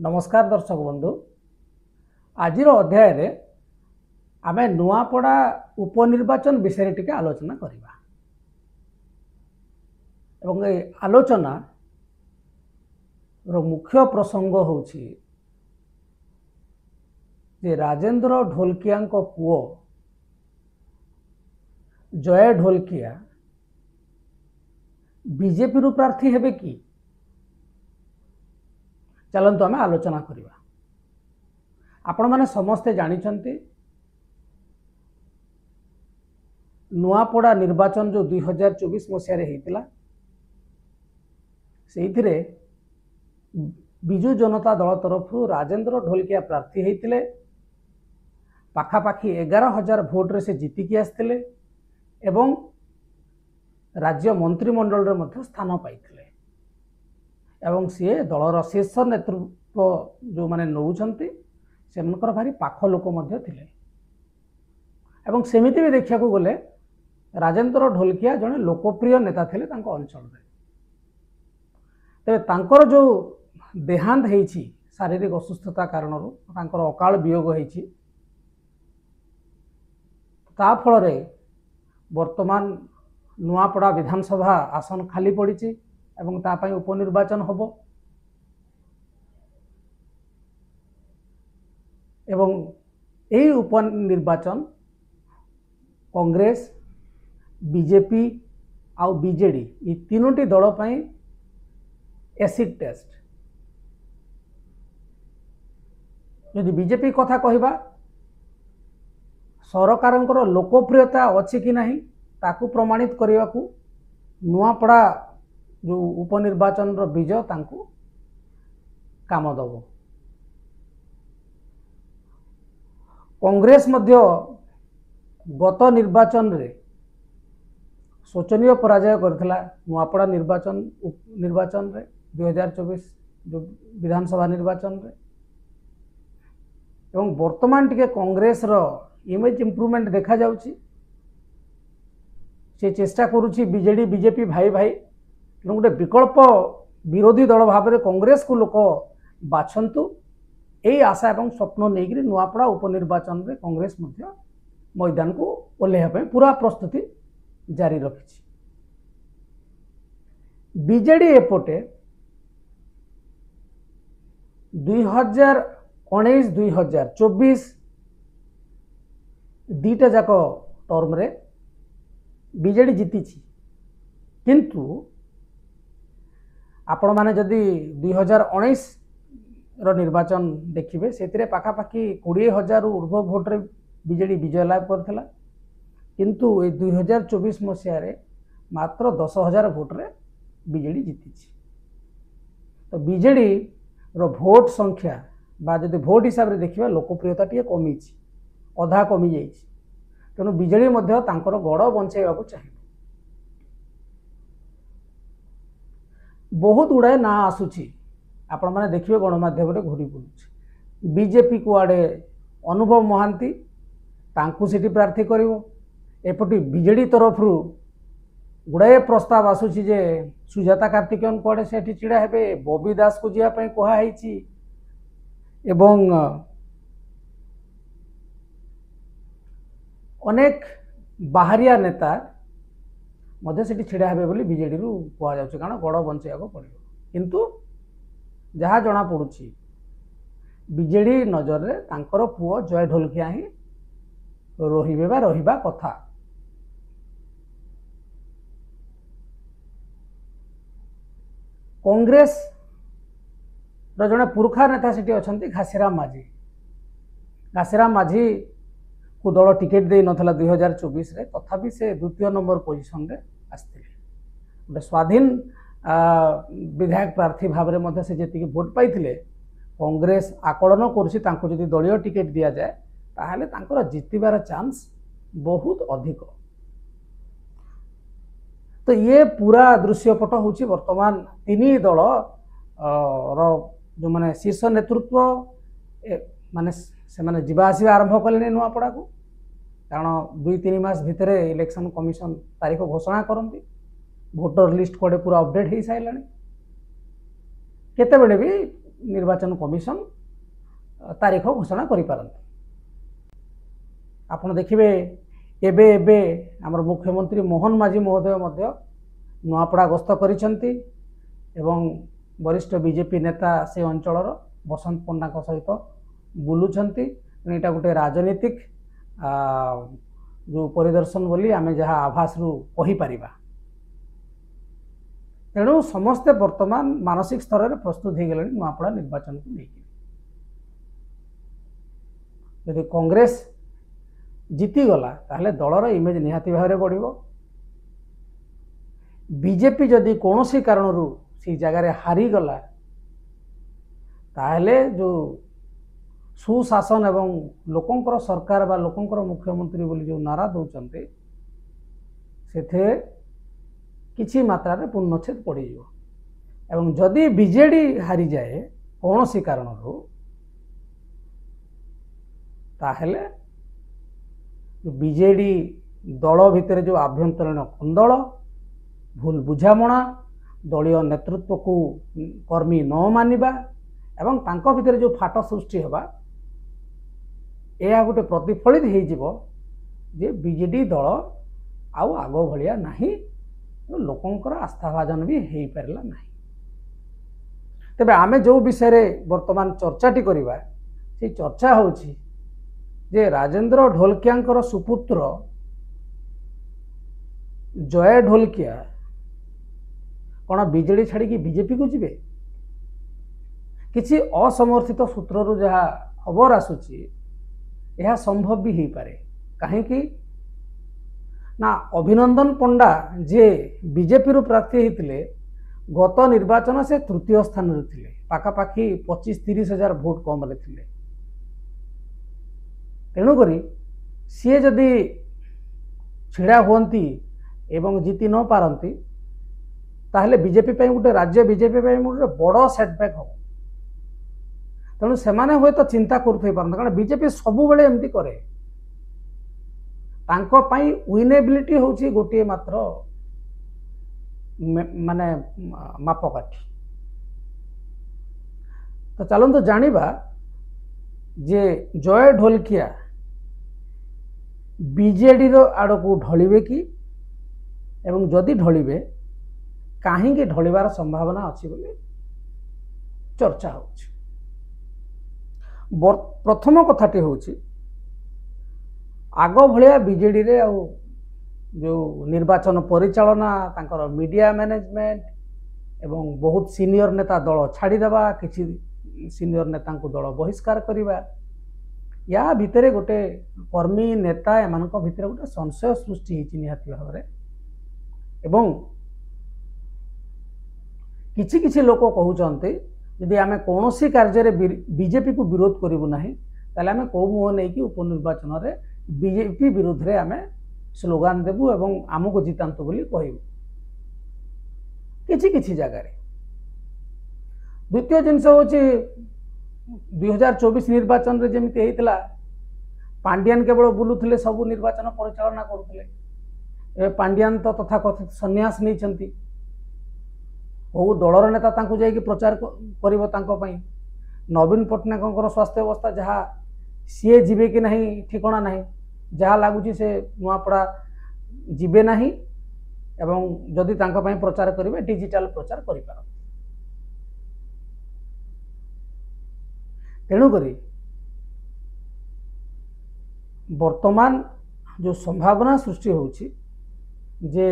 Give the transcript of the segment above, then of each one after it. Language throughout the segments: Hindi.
नमस्कार दर्शक बंधु आज अध्याय रे आमे नुआपड़ा उपनिर्वाचन विषय टिके आलोचना करिबा एवं ए आलोचना रो मुख्य प्रसंग होछि जे राजेंद्र ढोलकिया को पुओ जय ढोलकिया बीजेपी रु प्रार्थी हेबे कि चलंतु आमे आलोचना करिबा। आपण माने समस्ते जानिछंती नुआपड़ा निर्वाचन जो 2024 मसीह रे हेतिला सेइथिरे बिजु जनता दल तरफ राजेंद्र ढोलकिया प्रार्थी हेतिले पाखापाखी 11,000 भोट रे से जीतिकी आसथिले एवं राज्य मंत्रिमंडल रे मध्य स्थान पाइथिले एवं सी दलर शीर्ष नेतृत्व जो माने नौछंती से मनकर भारी पाख लोक मध्य थिले एवं सेमिति भी देखा गले राजेंद्र ढोलकिया जड़े लोकप्रिय नेता थिले तांको अंचल रे। तेबे तांकर जो देहांत हेछि शारीरिक असुस्थता कारण तांकर अकाल वियोग हेछि ता फल रे वर्तमान नुआपड़ा विधानसभा आसन खाली पड़िछि एवं तापाई उपनिर्वाचन होबो एवं यही उपनिर्वाचन कांग्रेस बीजेपी आउ बीजेडी ये तीनोटी दल पाई एसिड टेस्ट। यदि बीजेपी कथा कहबा सरकारंकर लोकप्रियता अछि कि नहीं ताकू प्रमाणित करने को नुआपड़ा जो उपनिर्वाचन विजय तांको काम दब। कांग्रेस मध्य गत निर्वाचन रे शोचनीय पराजय करथिला नुआपड़ा निर्वाचन रे 2024 जो विधानसभा निर्वाचन रे एवं वर्तमान टिके कांग्रेस रो इमेज इंप्रूवमेंट देखा जाउची से चेष्टा करूची बीजेडी बीजेपी भाई भाई गोटे विकल्प विरोधी दल भाव में कांग्रेस को लोक बाछंतु यही आशा एवं स्वप्न नहीं नुआपड़ा उपनिर्वाचन में कांग्रेस मैदान को ओह्लैया पूरा प्रस्तुति जारी रखी। बीजेडी एपटे 2019-2024 दीटा जाक टर्म रे बीजेडी जीती किंतु आपण माने जदि 2019 रो निर्वाचन देखिबे सेतिरे पाखापाखी 20,000 ऊर्ध्व भोट रे बीजेडी विजय लाभ करथिला किंतु ए 2024 मसीह रे मात्र 10,000 भोट रे बीजेडी जीती। तो बीजेडी रो भोट संख्या बा जदि भोट हिसाब रे देखिबा लोकप्रियता टिए कमी छि अधा कमी जाई छि तेनु बीजेडी मध्य तांकर गड़ बंचाइबा को चाहे बहुत गुड़ाए ना आसूची आपण माने देखिए गणमाध्यम रे घूरी बुलुछि बीजेपी को आड़े अनुभव महांती तांकु सिटी प्रार्थी करिवो एपटी बीजेडी तरफ रु गुड़ाए प्रस्ताव आसूची जे सुजाता कार्तिकेयन को आड़े सेठी चिड़ा हेबे बॉबी दास को जिया पई कोहा हेछि एवं अनेक बाहरिया नेता मध्य से छिड़ा हे बोली बीजेडी रु कह जाउछ कारण गड़ बंचाइया को पड़ो किंतु जहाँ जना पड़ुछि बीजेडी नजर रे तांकर पुओ जय ढोलकिया ही रहिबे बा रहिबा कथा। कांग्रेस रो जने पुरखा नेता सेठी अछंती घासीराम माझी को दल टिकेट दे नथला 2024 रे तथापि से द्वितीय नंबर पोजिशन रे आस्थिले गोटे स्वाधीन विधायक प्रार्थी भाव में से जी भोट पाई कांग्रेस आकलन करुछि तांको जदि दलीय टिकेट दि जाए ताहले तांकर जितबार चांस बहुत अधिक। तो ये पूरा दृश्यपट होछि वर्तमान तीन दल जो माने शीर्ष नेतृत्व माने से माने जीवा आसिबा आरंभ कले नुआपड़ा को कारण 2-3 मास भितर इलेक्शन कमिशन तारीख घोषणा करती भोटर लिस्ट कोडे पूरा अपडेट हो सारे केते बेले भी निर्वाचन कमिशन तारीख घोषणा करि पारंती। आपण देखिबे एबे एबे हमर मुख्यमंत्री मोहन माझी महोदय मध्य नुआपड़ा गस्त करिसेंती एवं वरिष्ठ बीजेपी नेता से अंचलर बसंत पंडा सहित बुलुंट। एटा गोटे राजनीतिक जो परिदर्शन बोली आमे जहाँ आभास रु कहि परिबा। तेणु समस्ते वर्तमान मानसिक स्तर में प्रस्तुत हो गले नुआपड़ा निर्वाचन को लेकिन यदि कांग्रेस जीतीगला ताहले दलर इमेज निहाती भाव बढ़िबो। बीजेपी जदि कौन सी कारण से जगार हारीगला ताहले जो सुशासन एवं लोकंकर सरकार बा लोकंकर मुख्यमंत्री बोली जो नारा दौरान से किसी मात्रा रे पूर्णच्छेद पड़ एवं जदि बीजेडी हारी जाए कौन सी कारण ताहले बीजेडी दल भितर जो आभ्यंतरीण कंदल भूल बुझामणा दलीय नेतृत्व को कर्मी न मानिबा एवं तांको भितर जो फाट सृष्टि होबा यह गोटे प्रतिफलित हो जे बीजेडी दल आउ आग भलिया नाही लोकंकर आस्थाभाजन भी हो पारला नाही। तेबे आमे जो विषय रे वर्तमान चर्चाटी करिबा से चर्चा होछि जे राजेंद्र ढोलकिया सुपुत्र जय ढोलकिया कौन बीजेडी छाड़ी बीजेपी को जीवे किसी असमर्थित सूत्रु जहाँ खबर आसूची यह संभव भी हो पारे। कहीं ना अभिनंदन पंडा जे बीजेपी रु प्रार्थी होते गत निर्वाचन से तृतीय स्थान रे थिले पाखापाखि 25-30 हजार भोट कम रे थिले। तेणुक सी जदि छिड़ा हुंती एवं जीति न पारती ताहले बीजेपी पे गोटे राज्य बीजेपी पे गोटे बड़ सेटबैक हम। तेणु से हे तो चिंता करते कारण बीजेपी सबु बेले एमती करे विनेबिलिटी होची गोटे मात्र माने मापकाठी। तो चलते जानिबा जे जय ढोलकिया बीजेडी रो आड़ को ढलिबे कि एवं जदि ढलिबे कहीं ढलिबार संभावना अच्छी बोली चर्चा होची। प्रथम कथाटी होची आग भलिया बीजेडी रे आ जो निर्वाचन परिचालना तांकर मीडिया मैनेजमेंट एवं बहुत सीनियर नेता दल छाड़ीदेवा किसी सीनियर नेता दल बहिष्कार करवा या भितर गोटे कर्मी नेता एमान भितर गोटे संशय सृष्टि होती निहाती भाव में एवं किछि किछि लोक कहते यदि आम कौन सी कार्य बीजेपी को विरोध करूँ ना ताले आम कौ मुह नहीं उपनिर्वाचन में बीजेपी विरोध में आम स्लोगान देबू एवं आमको जितांतु बोली कहबू किछि किछि जगार। द्वितीय जिनस हूँ 2024 निर्वाचन रे जेमिति हेइतला पांडियान केवल बुलुथिले सबु निर्वाचन परिचालना करुथिले पांडियान तो तथा कथित सन्यास नहीं चंती बहु दलर नेता तांको जाइए प्रचार करिवो तांको पई नवीन पट्टनायक स्वास्थ्य अवस्था जहाँ सीए जीवे कि नहीं ठिकाना नहीं जहाँ लगुच से नुआपड़ा जीवे नहीं एवं जदि तांको पई प्रचार करेंगे डिजिटल प्रचार करिपार। तेणुक वर्तमान जो संभावना सृष्टि होची जे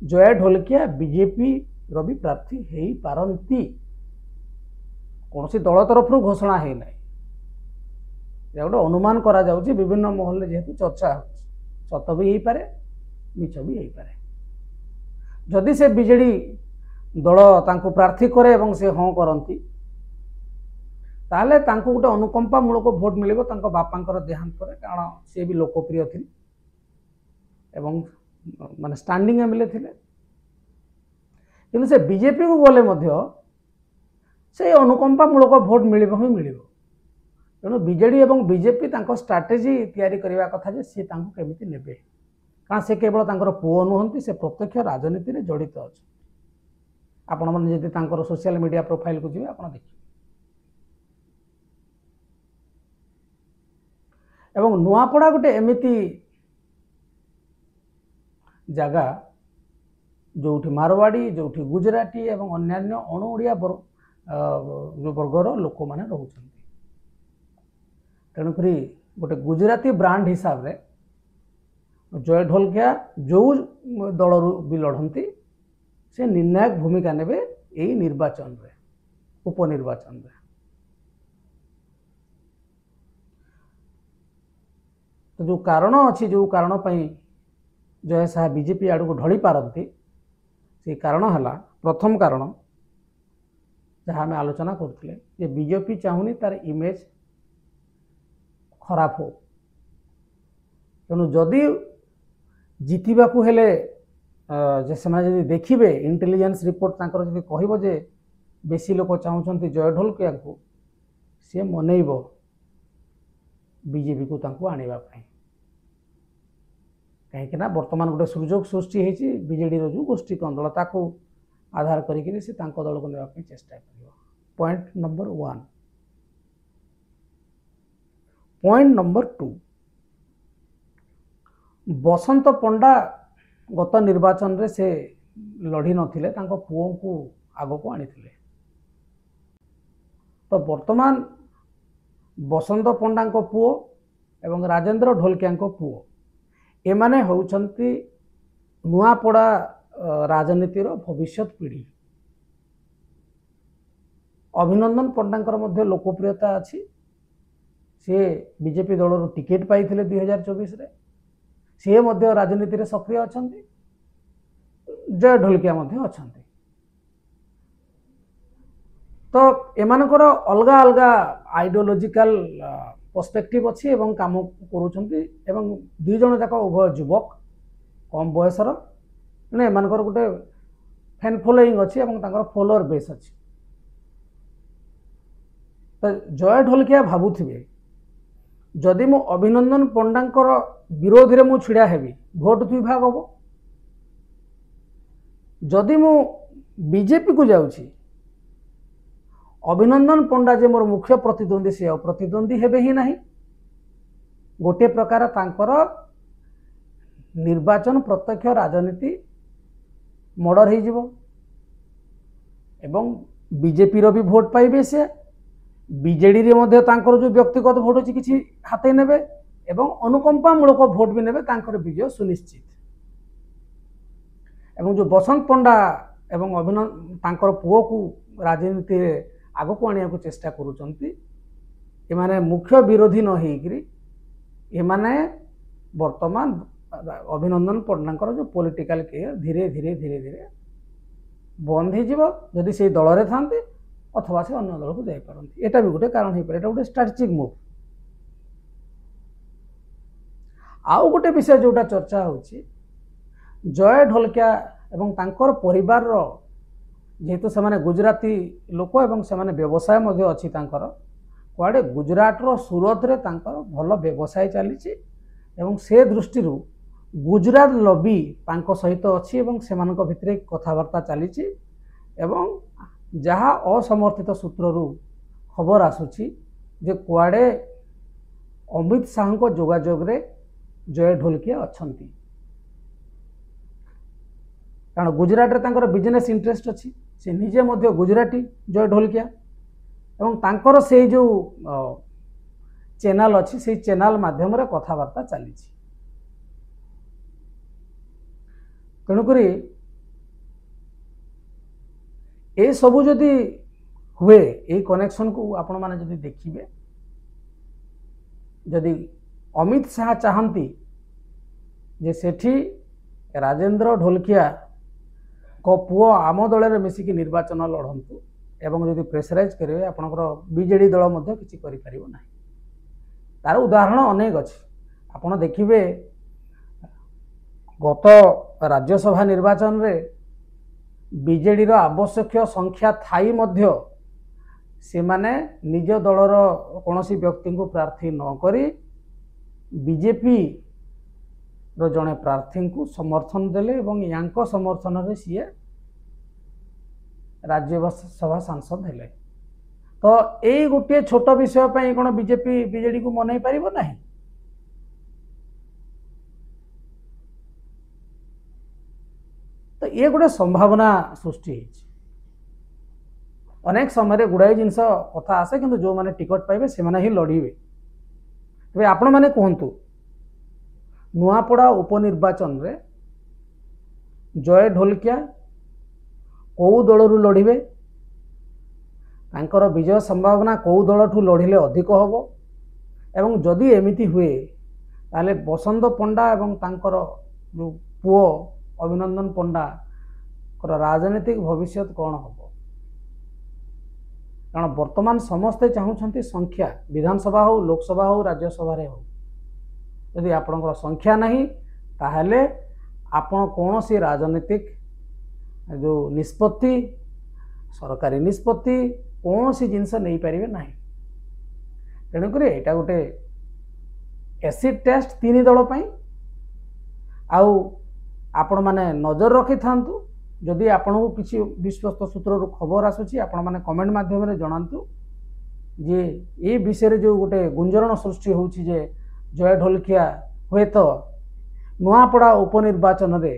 जय ढोलकिया बीजेपी रवि प्रार्थी हो पारती कौन सी दल तरफ घोषणा है ना गोटे अनुमान करा जाउची विभिन्न महल में जेहेतु चर्चा हो सत भी हो पारे मिछ भी हो पारे। जदि से बीजेडी दल तांको प्रार्थी करे एवं से हाँ करती ताहले तांको गोटे अनुकंपा मूलक भोट मिलिबो तांको बापांकर देहांत पर कारण सी भी लोकप्रिय थी एवं माने स्टैंडिंग एमएलए थिले किंतु से बीजेपी को गले मध्य से अनुकंपा मूलक भोट मिलिबो ही मिलिबो। तेणु बीजेडी एवं बीजेपी तांको स्ट्राटेजी तैयारी करबा कथा जे सी तांको केमिति नेबे कारण से केवल तांकर पुओ नुहंती से प्रत्यक्ष राजनीति रे जड़ित अछि। आपण मैंने जदि तांकर सोशल मीडिया प्रोफाइल को जी आप देखिए एवं नुआपड़ा गोटे एमती जगह जो मारवाड़ी जो गुजराती एवं अन्यान्य अणु ओडिया जो वर्गर लोक मैंने रोच तेणुक गोटे गुजराती ब्रांड हिसाब रे जय ढोलकिया जो दल भी लड़ती से निर्णायक भूमिका नेबे यही निर्वाचन रे उपनिर्वाचन रे। तो जो कारण अच्छी जो कारण जय शाह बीजेपी आड़ को ढली पारती से कारण है प्रथम कारण जहाँ आम आलोचना करते बीजेपी चाहूनी तार इमेज खराब हो तेणु जदि जितवा हेले से देखिए इंटेलिजेंस रिपोर्ट तांकर जदि कहब जे बेसी लोक चाहूँगी जय ढोलकिया को सी मनइब बीजेपी को तांको आनिबा पई कहीं बर्तमान गोटे सुजोग सृष्टि होती बीजेडी जो गोष्ठी कंदल ताको आधार करी से तांको दल को नेबा चेष्टा कर। Point number 1। पॉइंट नंबर 2 बसंत पंडा गत निर्वाचन रे से लड़ी नथिले तांको पुओ को आगो को आनिथिले। तो वर्तमान बसंत पंडा को पुओ एवं राजेंद्र ढोलकिया को पुओ एमाने होउछंती नुआपड़ा राजनीतिर भविष्यत पीढ़ी। अभिनंदन पंडा मध्य लोकप्रियता अच्छी सी बीजेपी दल टिकेट पाई 2024 रे सी मध्य राजनीति सक्रिय अच्छा जय ढोलकिया मध्य अच्छा। तो एमानकर अलग अलग आइडियोलॉजिकल पर्सपेक्टिव अच्छी एवं काम करुँचे एवं दुई जन जाक उभय युवक कम बयसर मैंने एमानकर गोटे फैन फॉलोइंग अच्छी एवं तांकर फॉलोअर बेस अच्छी। तो जय ढोलकिया भावुथिबे जदि मु अभिनंदन पंडांकर विरोध रे मु छिड़ा हेबी भोट दुई भाग हम जदि मु बीजेपी को जाउछि अभिनंदन पंडा जे मोर मुख्य प्रतिद्वंदी से अप्रतिद्वंदी हेबे ही नहीं गोटे प्रकार तांकर निर्वाचन प्रत्यक्ष राजनीति मर्डर हो जिवो एवं बीजेपी रो भी भोट पाइबे से बीजेडी रे मध्य तांकर जो व्यक्तिगत भोट अछि किछि हाते नेबे एवं अनुकंपा मूलक भोट भी नेबे तांकर विजय सुनिश्चित एवं जो बसंत पंडा एवं अभिनंदन तांकर पुओ को राजनीति आग को आने को चेष्टा करुचंती एमाने मुख्य विरोधी न होइकरी एमाने वर्तमान अभिनंदन पंडांकर जो पॉलिटिकल कैरियर धीरे धीरे धीरे धीरे बंद हो जिवो जदि से दल रे थांते अथवा से अन्य दल को जाई पारंती। एटा भी गोटे कारण हो पारे एटा गोटे स्ट्रेटेजिक मूव। आउ गोटे विषय जोटा चर्चा होची जय ढोलकिया एवं तांकर परिवार रो जेहेतु से गुजराती लोक एवं से व्यवसाय मध्य अच्छी तांकर कुआडे गुजरात रो सूरत रे तांकर भल व्यवसाय चली एवं से दृष्टि गुजरात लॉबी तांको सहित अच्छी एवं सेमानक भितरे कथबार्ता चली एवं जहाँ असमर्थित सूत्रु खबर आसुची जे कुआडे अमित शाह को जोगाजोग रे जय ढोलकिया अछंती कारण गुजरात रे तांकर बिजनेस इंटरेस्ट अच्छी से निजे मध्य गुजराती जय ढोलकिया एवं तांकर से जो चैनल अच्छी से चैनल माध्यम रे कथबार्ता चली तेणुक ए सबू जदि हुए ये कनेक्शन को आपण माने जदि देखिबे जदि अमित शाह चाहती जे सेठी राजेंद्र ढोलकिया को पुओ आम दल में मिसिकी निर्वाचन लड़तु एवं जदि प्रेसराइज करेंगे आपणकर बीजेडी दल मध्य किसी करि परिबो नाही तार उदाहरण अनेक अच्छी आपण देखिबे गत राज्यसभा निर्वाचन रे बीजेडी रो आवश्यक संख्या थाई मध्य से माने निज दलर कौनसी व्यक्ति को प्रार्थी न करी बीजेपी रो जड़े प्रार्थी को समर्थन देले एवं यांको समर्थन रे सीए राज्यसभा सांसद हेले। तो यही गोटे छोट विषय पर कौन बीजेपी बीजेडी को मनई पार ना। तो ये गोटे संभावना सृष्टि अनेक समय गुड़ाई जिनस कथा आसे कि जो मैंने टिकट पाइबे से ही लड़े। तेज आपण मैंने कहतु नुआपड़ा उपनिर्वाचन रे जय ढोलकिया कौ दलू लड़े तांकर विजय संभावना कौ दल ठू लड़िले अधिक हम एवं जदि एमिति हुए ताले बसंत पंडा एवं तांकर जो पुओ अभिनंदन पंडा राजनीतिक भविष्य कौन हम कारण वर्तमान समस्ते चाहूँगी संख्या विधानसभा हो लोकसभा हो राज्यसभा हो यदि आपणकर संख्या नहीं ताहले आपण कौन सी राजनीतिक जो निष्पत्ति सरकारी निष्पत्ति कौन सी जिनस नहीं पारे ना। तेणुक यहाँ गोटे एसिड टेस्ट तीन दल आउ आपण माने नजर रखि थांतु जदि आपण को किसी विश्वस्त सूत्र खबर आसूची आपण माने कमेंट माध्यम रे जणांतु जे ये विषय जो गोटे गुंजरण सृष्टि होउची जे जय ढोलकिया हुए तो नुआपड़ा उपनिर्वाचन रे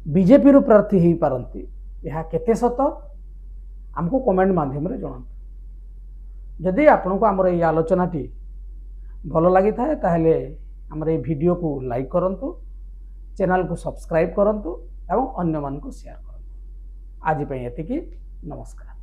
बीजेपी रु प्रार्थी हो पारती यह केते सत आमको कमेंट माध्यम रे जणांतु। जदि आपण को आमर ये आलोचना टी भल लगी थाए ताहले आमर ये वीडियो को लाइक करंतु चैनल को सब्सक्राइब करंतु एवं अन्य मान को शेयर करंतु। आज पे एतिकी नमस्कार।